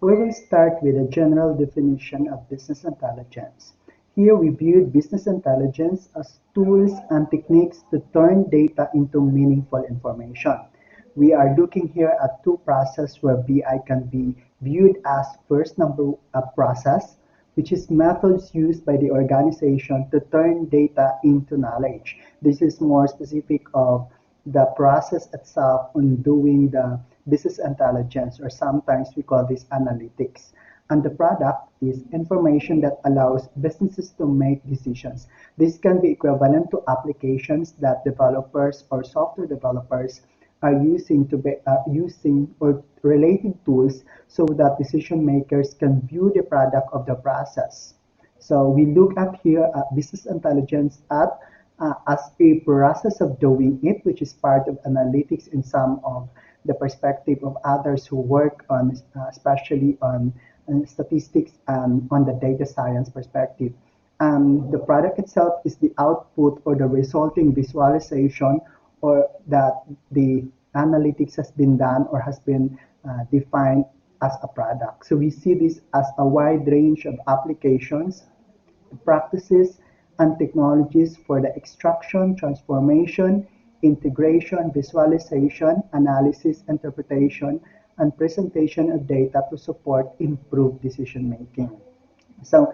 We will start with a general definition of business intelligence. Here we viewed business intelligence as tools and techniques to turn data into meaningful information. We are looking here at two processes where BI can be viewed as first number a process, which is methods used by the organization to turn data into knowledge. This is more specific of the process itself on doing the business intelligence, or sometimes we call this analytics. And the product is information that allows businesses to make decisions. This can be equivalent to applications that developers or software developers are using to be using or related tools so that decision makers can view the product of the process. So we look at here at business intelligence as a process of doing it, which is part of analytics in some of the perspective of others who work on, especially on statistics and on the data science perspective. The product itself is the output or the resulting visualization or that the analytics has been done or has been defined as a product. So we see this as a wide range of applications, practices, and technologies for the extraction, transformation, integration, visualization, analysis, interpretation, and presentation of data to support improved decision making. So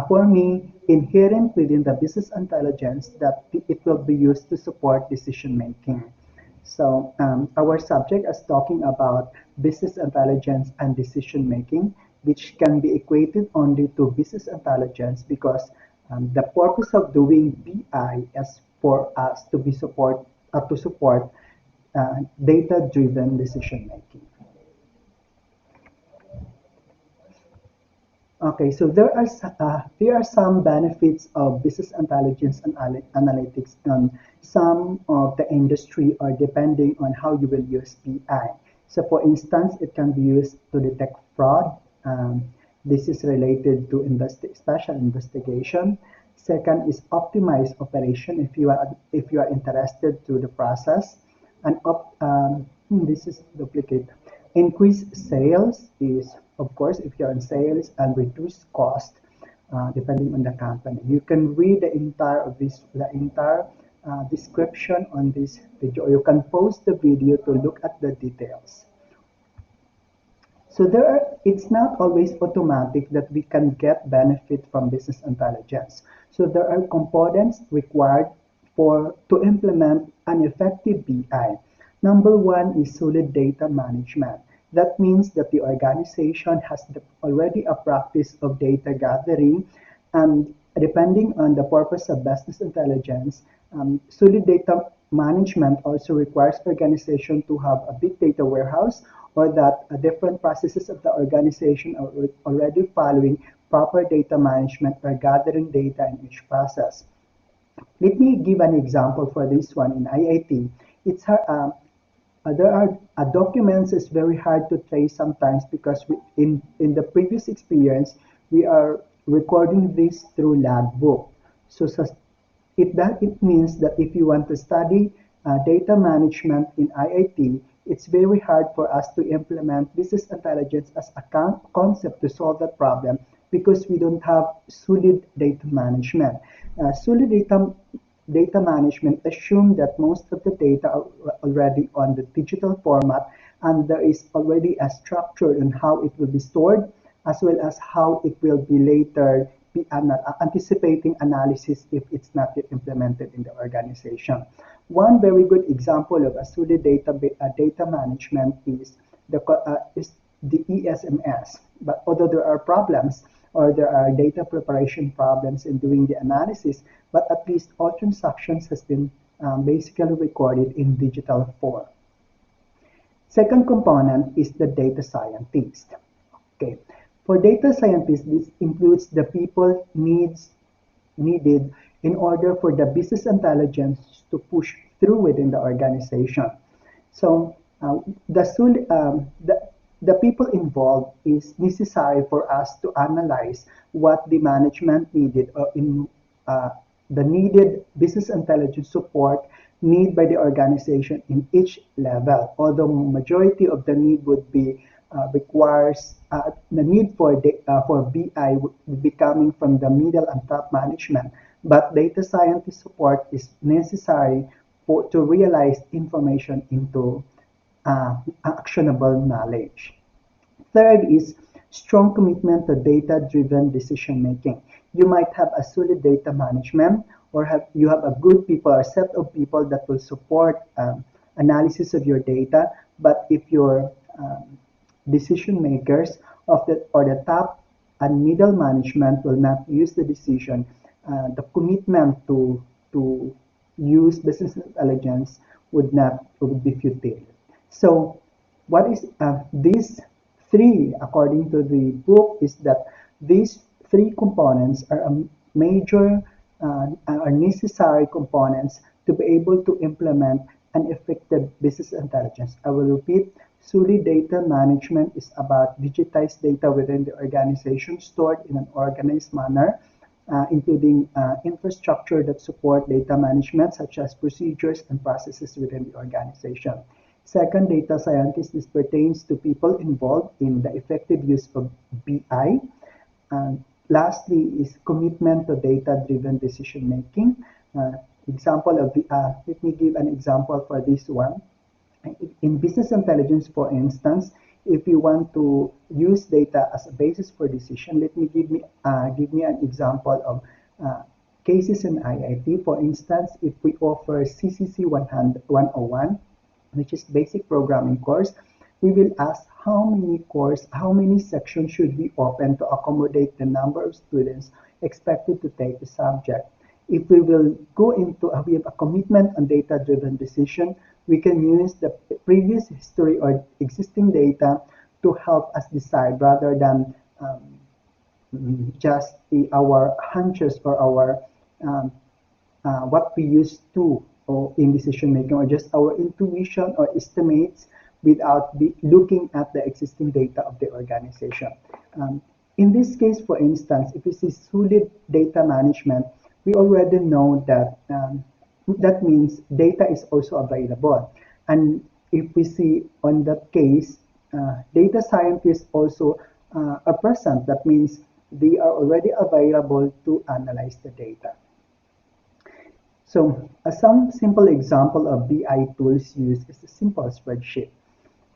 for me, inherent within the business intelligence that it will be used to support decision making. So our subject is talking about business intelligence and decision making, which can be equated only to business intelligence because the purpose of doing BI is for us to be support data-driven decision making. Okay, so there are some benefits of business intelligence and analytics on some of the industry or depending on how you will use BI. So for instance, it can be used to detect fraud. This is related to special investigation. Second is optimize operation if you are interested to the process. And this is duplicate. Increase sales is, of course, if you're in sales, and reduce cost depending on the company. You can read the entire description on this video. You can pause the video to look at the details. So it's not always automatic that we can get benefit from business intelligence. So there are components required to implement an effective BI. Number one is solid data management. That means that the organization has already a practice of data gathering, and depending on the purpose of business intelligence, solid data management also requires organization to have a big data warehouse, or that different processes of the organization are already following proper data management or gathering data in each process. Let me give an example for this one in IIT. There are documents is very hard to trace sometimes because in the previous experience we are recording this through logbook. So it means that if you want to study data management in IIT, it's very hard for us to implement business intelligence as a concept to solve that problem because we don't have solid data management. Solid data management assume that most of the data are already on the digital format, and there is already a structure on how it will be stored as well as how it will be later be anticipating analysis if it's not yet implemented in the organization. One very good example of a solid data management is the ESMS. But although there are problems, or there are data preparation problems in doing the analysis, but at least all transactions has been basically recorded in digital form. Second component is the data scientist. Okay, for data scientists, this includes the people needed in order for the business intelligence to push through within the organization. So the people involved is necessary for us to analyze what the management needed or in the needed business intelligence support need by the organization in each level. Although majority of the need would be requires the need for BI would be coming from the middle and top management, but data scientist support is necessary to realize information into actionable knowledge. Third is strong commitment to data-driven decision making. You might have a solid data management, or you have a good people or set of people that will support analysis of your data. But if your decision makers of the or the top and middle management will not use the decision, the commitment to use business intelligence would be futile. So, what is these three, according to the book, is that these three components are a major, are necessary components to be able to implement an effective business intelligence. I will repeat, solid data management is about digitized data within the organization stored in an organized manner, including infrastructure that support data management, such as procedures and processes within the organization. Second, data scientist, this pertains to people involved in the effective use of BI. And lastly is commitment to data-driven decision making. Example of let me give an example for this one. In business intelligence, for instance, if you want to use data as a basis for decision, let me give me an example of cases in IIT. For instance, if we offer CCC 101, which is basic programming course, we will ask how many sections should we open to accommodate the number of students expected to take the subject. If we will go into we have a commitment on data-driven decision, we can use the previous history or existing data to help us decide rather than just our hunches or our what we used to or in decision making, or just our intuition or estimates without looking at the existing data of the organization. In this case, for instance, if we see solid data management, we already know that that means data is also available. And if we see on that case, data scientists also are present. That means they are already available to analyze the data. So some simple example of BI tools used is a simple spreadsheet.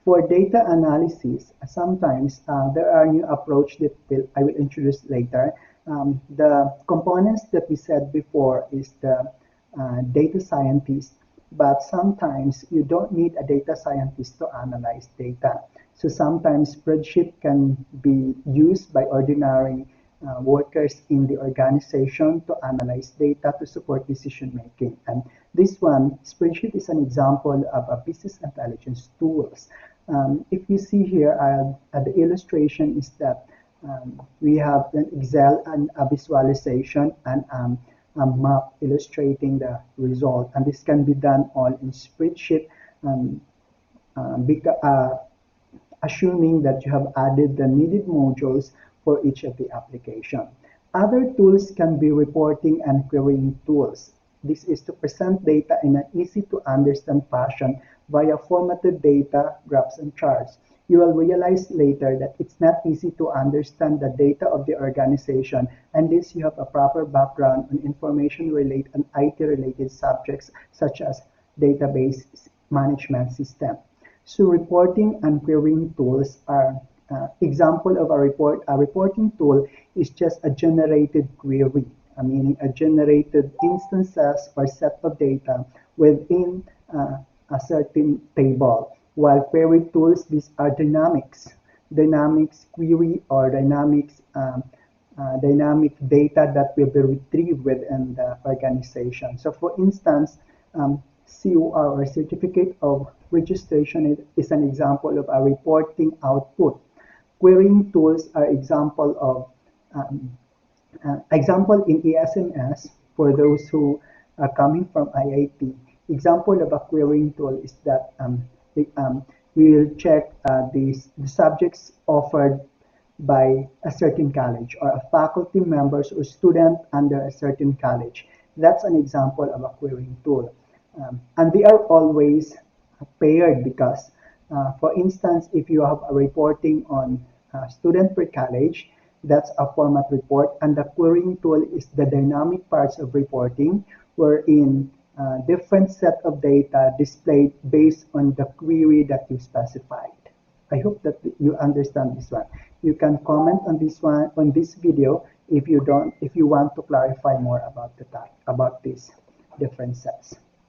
For data analysis, sometimes there are new approach that I will introduce later. The components that we said before is the data scientist, but sometimes you don't need a data scientist to analyze data. So sometimes spreadsheet can be used by ordinary workers in the organization to analyze data to support decision making. And this one, spreadsheet is an example of a business intelligence tools. If you see here, the illustration is that we have an Excel and a visualization and a map illustrating the result. And this can be done all in spreadsheet, assuming that you have added the needed modules for each of the application. Other tools can be reporting and querying tools. This is to present data in an easy to understand fashion via formatted data, graphs, and charts. You will realize later that it's not easy to understand the data of the organization unless you have a proper background on information related and IT related subjects such as database management system. So reporting and querying tools are example of a report. A reporting tool is just a generated query, meaning a generated instances or set of data within a certain table. While query tools, these are dynamics query or dynamic data that will be retrieved within the organization. So for instance, COR or Certificate of Registration is an example of a reporting output. Querying tools are example in ESMS for those who are coming from IIT. Example of a querying tool is that we will check the subjects offered by a certain college or a faculty members or student under a certain college. That's an example of a querying tool. And they are always paired because For instance, if you have a reporting on student per college, that's a format report, and the querying tool is the dynamic parts of reporting, wherein different set of data displayed based on the query that you specified. I hope that you understand this one. You can comment on this one on this video if you want to clarify more about about these different sets.